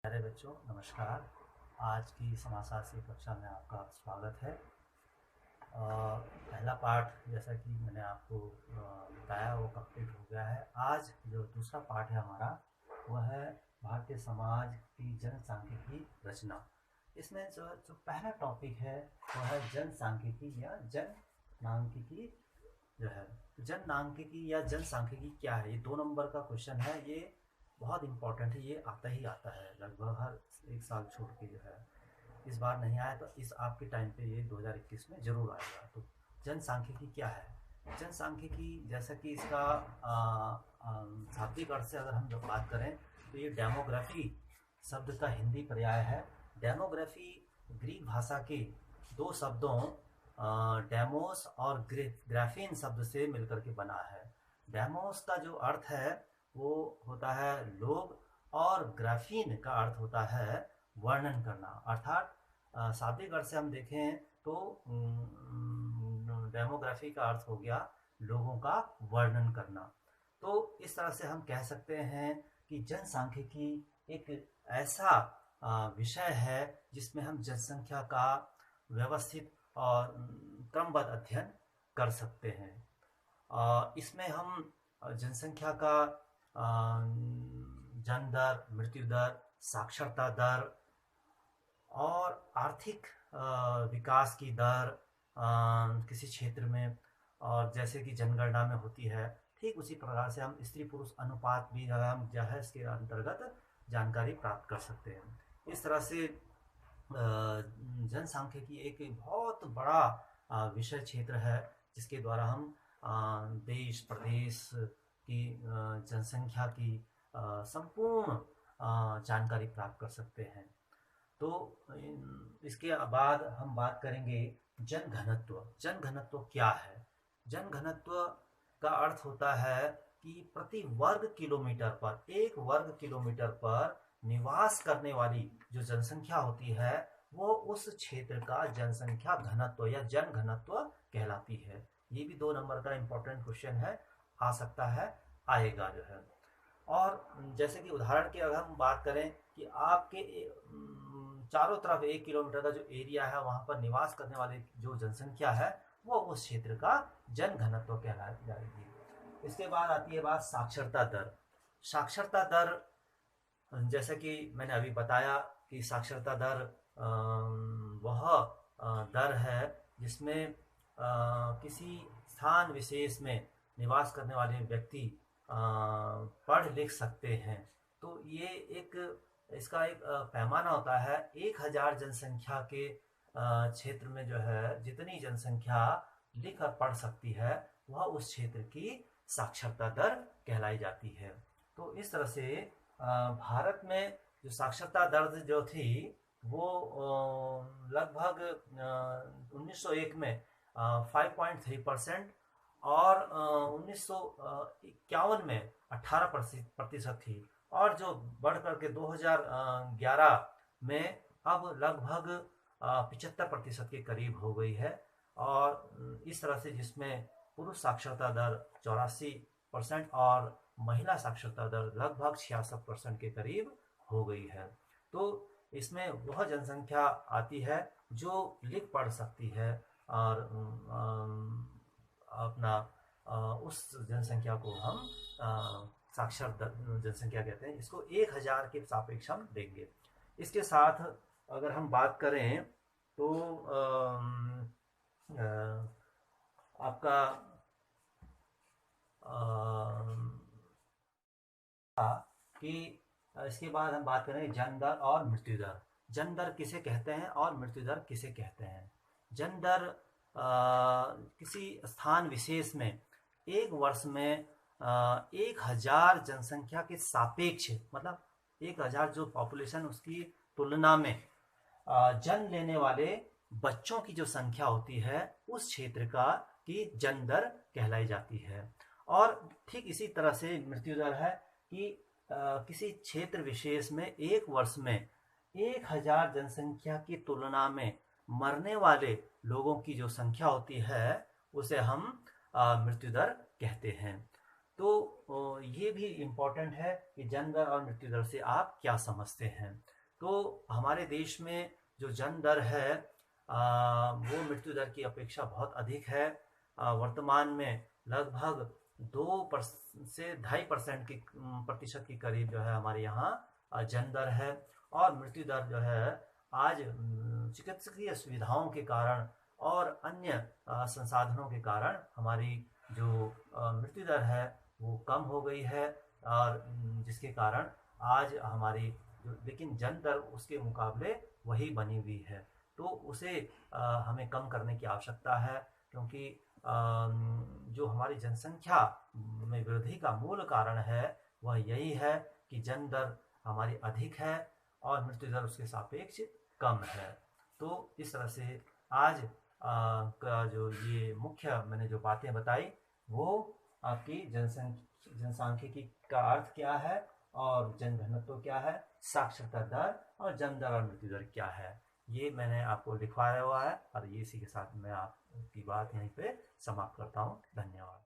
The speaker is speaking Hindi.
प्यारे बच्चों नमस्कार। आज की समाजशास्त्र की कक्षा में आपका स्वागत है। पहला पाठ जैसा कि मैंने आपको बताया वो कंप्लीट हो गया है। आज जो दूसरा पाठ है हमारा वह है भारतीय समाज की जनसांख्यिकी रचना। इसमें जो पहला टॉपिक है वह है जनसांख्यिकी या जननांकिकी जो है। जननांकिकी या जनसांख्यिकी क्या है, ये 2 नंबर का क्वेश्चन है। ये बहुत इम्पोर्टेंट है, ये आता ही आता है लगभग हर एक साल छूट के जो है। इस बार नहीं आया तो इस आपके टाइम पे ये 2021 में ज़रूर आएगा। तो जनसांख्यिकी क्या है? जनसांख्यिकी जैसा कि इसका शाब्दिक अर्थ से अगर हम जब बात करें तो ये डेमोग्राफी शब्द का हिंदी पर्याय है। डेमोग्राफी ग्रीक भाषा के 2 शब्दों डेमोस और ग्राफीन शब्द से मिलकर के बना है। डेमोस का जो अर्थ है वो होता है लोग, और ग्राफीन का अर्थ होता है वर्णन करना। अर्थात शाब्दिक अर्थ से हम देखें तो डेमोग्राफी का अर्थ हो गया लोगों का वर्णन करना। तो इस तरह से हम कह सकते हैं कि जनसांख्यिकी एक ऐसा विषय है जिसमें हम जनसंख्या का व्यवस्थित और क्रमबद्ध अध्ययन कर सकते हैं। इसमें हम जनसंख्या का जन्म दर, मृत्यु दर, साक्षरता दर और आर्थिक विकास की दर किसी क्षेत्र में, और जैसे कि जनगणना में होती है ठीक उसी प्रकार से हम स्त्री पुरुष अनुपात भी हम जो है इसके अंतर्गत जानकारी प्राप्त कर सकते हैं। इस तरह से जनसांख्यिकी एक बहुत बड़ा विषय क्षेत्र है जिसके द्वारा हम देश प्रदेश की जनसंख्या की संपूर्ण जानकारी प्राप्त कर सकते हैं। तो इसके बाद हम बात करेंगे जनघनत्व। जनघनत्व क्या है? जनघनत्व का अर्थ होता है कि प्रति वर्ग किलोमीटर पर, 1 वर्ग किलोमीटर पर निवास करने वाली जो जनसंख्या होती है वो उस क्षेत्र का जनसंख्या घनत्व या जनघनत्व कहलाती है। ये भी 2 नंबर का इम्पोर्टेंट क्वेश्चन है, आ सकता है, आएगा जो है। और जैसे कि उदाहरण की अगर हम बात करें कि आपके चारों तरफ 1 किलोमीटर का जो एरिया है वहां पर निवास करने वाली जो जनसंख्या है वो उस क्षेत्र का जनघनत्व कहलाई जाएगी। इसके बाद आती है बात साक्षरता दर। साक्षरता दर जैसा कि मैंने अभी बताया कि साक्षरता दर वह दर है जिसमें किसी स्थान विशेष में निवास करने वाले व्यक्ति पढ़ लिख सकते हैं। तो ये एक इसका एक पैमाना होता है। 1000 जनसंख्या के क्षेत्र में जो है जितनी जनसंख्या लिख और पढ़ सकती है वह उस क्षेत्र की साक्षरता दर कहलाई जाती है। तो इस तरह से भारत में जो साक्षरता दर जो थी वो लगभग 1901 में 5.3% और 1951 में 18% थी, और जो बढ़ करके 2011 में अब लगभग 75% के करीब हो गई है। और इस तरह से जिसमें पुरुष साक्षरता दर 84% और महिला साक्षरता दर लगभग 66% के करीब हो गई है। तो इसमें वह जनसंख्या आती है जो लिख पढ़ सकती है, और अपना उस जनसंख्या को हम साक्षर जनसंख्या कहते हैं। इसको 1000 के सापेक्ष हम देंगे। इसके साथ अगर हम बात करें तो आपका कि इसके बाद हम बात करें जन्म दर और मृत्यु दर। जन्म दर किसे कहते हैं और मृत्यु दर किसे कहते हैं? जन्म दर किसी स्थान विशेष में एक वर्ष में 1000 जनसंख्या के सापेक्ष, मतलब 1000 जो पॉपुलेशन उसकी तुलना में जन्म लेने वाले बच्चों की जो संख्या होती है उस क्षेत्र का की जन्म दर कहलाई जाती है। और ठीक इसी तरह से मृत्यु दर है कि किसी क्षेत्र विशेष में एक वर्ष में 1000 जनसंख्या की तुलना में मरने वाले लोगों की जो संख्या होती है उसे हम मृत्यु दर कहते हैं। तो ये भी इम्पोर्टेंट है कि जन्म दर और मृत्यु दर से आप क्या समझते हैं। तो हमारे देश में जो जन्म दर है वो मृत्यु दर की अपेक्षा बहुत अधिक है। वर्तमान में लगभग 2 से 2.5% की प्रतिशत के करीब जो है हमारे यहाँ जन्म दर है। और मृत्यु दर जो है आज चिकित्सकीय सुविधाओं के कारण और अन्य संसाधनों के कारण हमारी जो मृत्यु दर है वो कम हो गई है। और जिसके कारण आज हमारी लेकिन जन्म दर उसके मुकाबले वही बनी हुई है। तो उसे हमें कम करने की आवश्यकता है, क्योंकि जो हमारी जनसंख्या में वृद्धि का मूल कारण है वह यही है कि जन्म दर हमारी अधिक है और मृत्यु दर उसके सापेक्ष कम है। तो इस तरह से आज का जो ये मुख्य मैंने जो बातें बताई वो आपकी जनसांख्यिकी का अर्थ क्या है और जनघनत्व क्या है, साक्षरता दर और जन्म दर और मृत्यु दर क्या है, ये मैंने आपको लिखवाया हुआ है। और ये इसी के साथ मैं आपकी बात यहीं पे समाप्त करता हूँ। धन्यवाद।